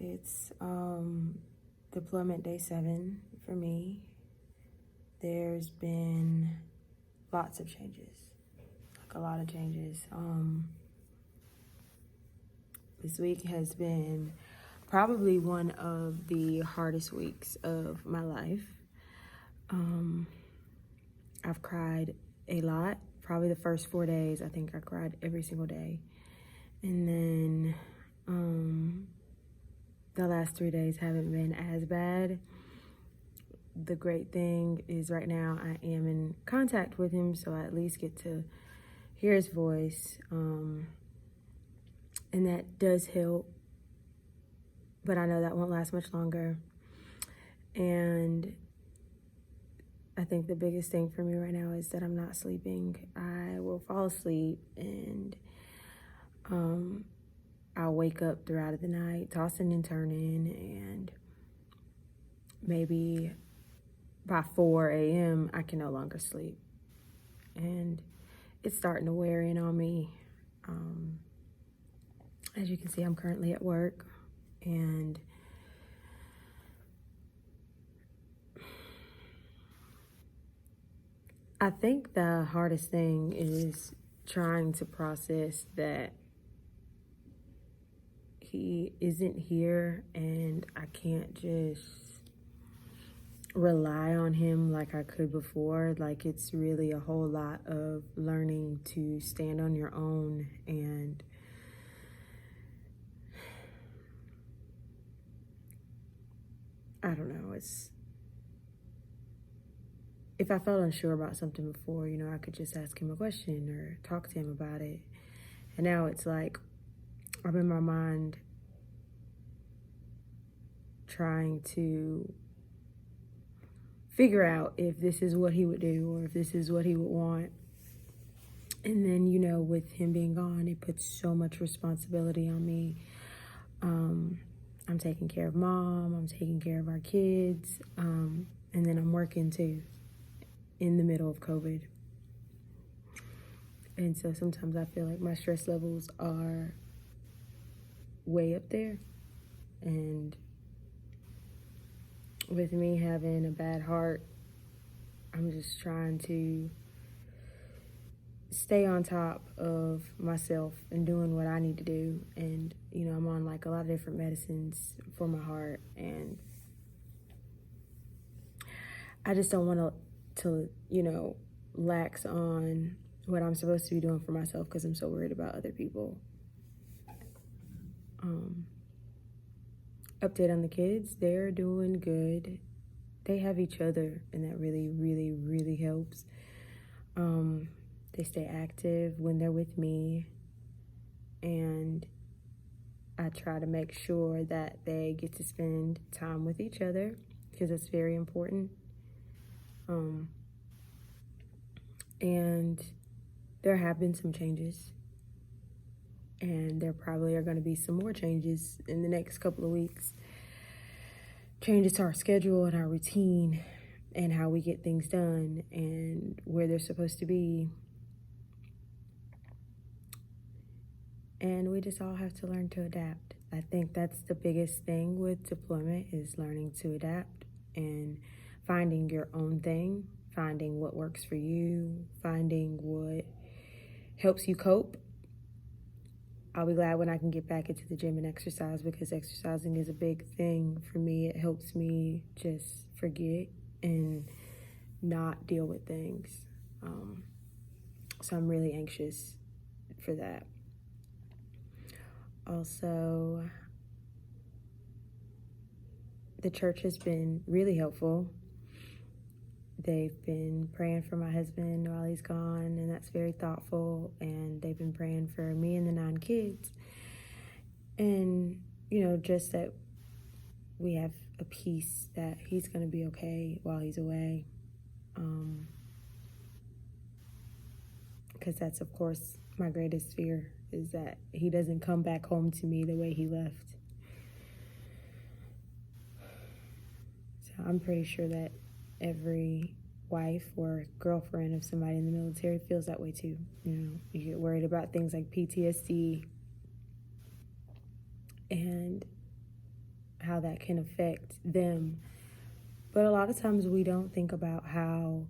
It's deployment day 7 for me. There's been lots of changes, like a lot of changes. This week has been probably one of the hardest weeks of my life. I've cried a lot. Probably the first 4 days, I think I cried every single day. And then the last 3 days haven't been as bad. The great thing is right now I am in contact with him, so I at least get to hear his voice. And that does help, but I know that won't last much longer. And I think the biggest thing for me right now is that I'm not sleeping. I will fall asleep and I'll wake up throughout the night, tossing and turning, and maybe by 4 a.m. I can no longer sleep. And it's starting to wear in on me. As you can see, I'm currently at work, and I think the hardest thing is trying to process that he isn't here and I can't just rely on him like I could before. Like, it's really a whole lot of learning to stand on your own, and I don't know, if I felt unsure about something before, I could just ask him a question or talk to him about it. And now it's like I'm in my mind trying to figure out if this is what he would do or if this is what he would want. And then, with him being gone, it puts so much responsibility on me. I'm taking care of Mom, I'm taking care of our kids, and then I'm working too in the middle of COVID. And so sometimes I feel like my stress levels are way up there. And with me having a bad heart, I'm just trying to stay on top of myself and doing what I need to do. And, I'm on like a lot of different medicines for my heart, and I just don't want to lax on what I'm supposed to be doing for myself because I'm so worried about other people. Update on the kids, they're doing good. They have each other, and that really, really, really helps. They stay active when they're with me, and I try to make sure that they get to spend time with each other because it's very important. And there have been some changes, and there probably are going to be some more changes in the next couple of weeks. Changes to our schedule and our routine and how we get things done and where they're supposed to be. And we just all have to learn to adapt. I think that's the biggest thing with deployment, is learning to adapt and finding your own thing, finding what works for you, finding what helps you cope. I'll be glad when I can get back into the gym and exercise, because exercising is a big thing for me. It helps me just forget and not deal with things. So I'm really anxious for that. Also, the church has been really helpful. They've been praying for my husband while he's gone, and that's very thoughtful. And they've been praying for me and the 9 kids. And, just that we have a peace that he's going to be okay while he's away. Because that's, of course, my greatest fear, is that he doesn't come back home to me the way he left. So I'm pretty sure that every wife or girlfriend of somebody in the military feels that way too. You get worried about things like PTSD, and how that can affect them. But a lot of times we don't think about how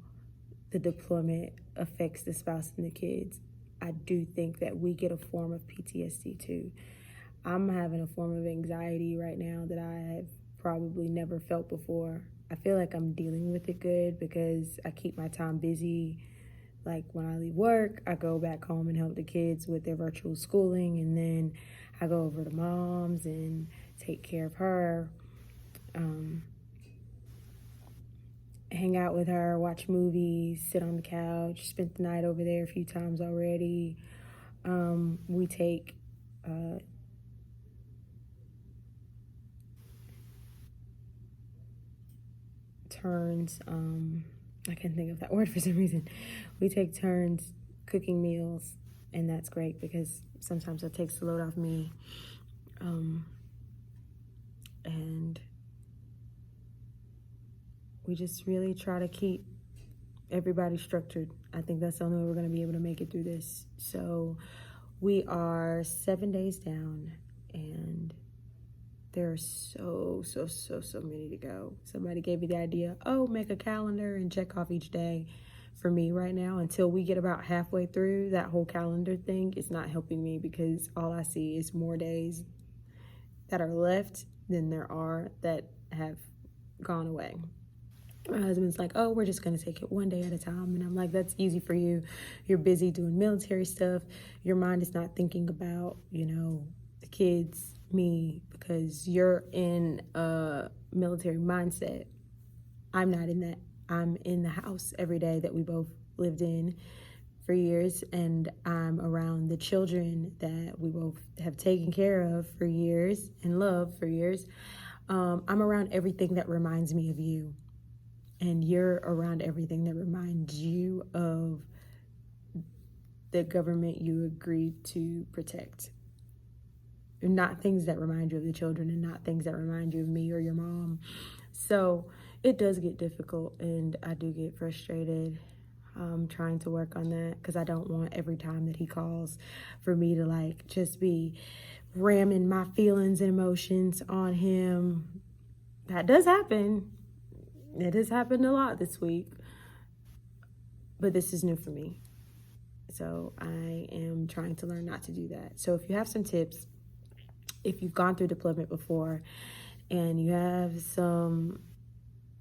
the deployment affects the spouse and the kids. I do think that we get a form of PTSD too. I'm having a form of anxiety right now that I have probably never felt before. I feel like I'm dealing with it good because I keep my time busy. Like when I leave work, I go back home and help the kids with their virtual schooling, and then I go over to mom's and take care of her, hang out with her, watch movies, sit on the couch, spent the night over there a few times already. We take turns, I can't think of that word for some reason. We take turns cooking meals, and that's great because sometimes that takes the load off me. And we just really try to keep everybody structured. I think that's the only way we're going to be able to make it through this. So we are 7 days down, and there are so many to go. Somebody gave me the idea, make a calendar and check off each day. For me right now, until we get about halfway through, that whole calendar thing is not helping me because all I see is more days that are left than there are that have gone away. My husband's like, we're just going to take it one day at a time. And I'm like, that's easy for you. You're busy doing military stuff. Your mind is not thinking about, the kids, me, because you're in a military mindset. I'm not in that. I'm in the house every day that we both lived in for years, and I'm around the children that we both have taken care of for years and loved for years. I'm around everything that reminds me of you, and you're around everything that reminds you of the government you agreed to protect. Not things that remind you of the children, and not things that remind you of me or your mom. So it does get difficult, and I do get frustrated trying to work on that because I don't want every time that he calls for me to just be ramming my feelings and emotions on him. That does happen. It has happened a lot this week, but this is new for me. So I am trying to learn not to do that. So if you have some tips, if you've gone through deployment before and you have some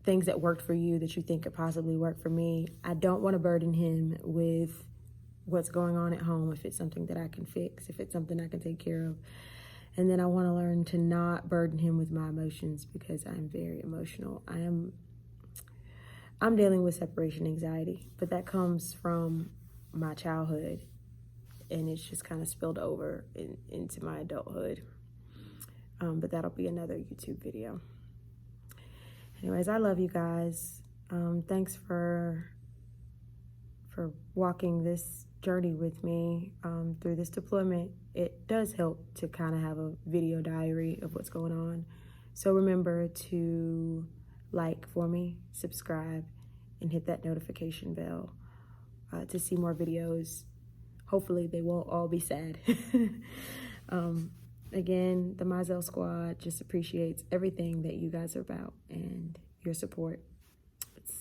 things that worked for you that you think could possibly work for me, I don't want to burden him with what's going on at home if it's something that I can fix, if it's something I can take care of. And then I want to learn to not burden him with my emotions because I'm very emotional. I'm dealing with separation anxiety, but that comes from my childhood, and it's just kind of spilled over into my adulthood. But that'll be another YouTube video. Anyways, I love you guys. Thanks for walking this journey with me through this deployment. It does help to kind of have a video diary of what's going on. So remember to like for me, subscribe, and hit that notification bell to see more videos. Hopefully they won't all be sad. Again, the Mizell Squad just appreciates everything that you guys are about and your support.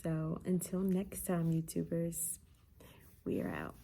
So until next time, YouTubers, we are out.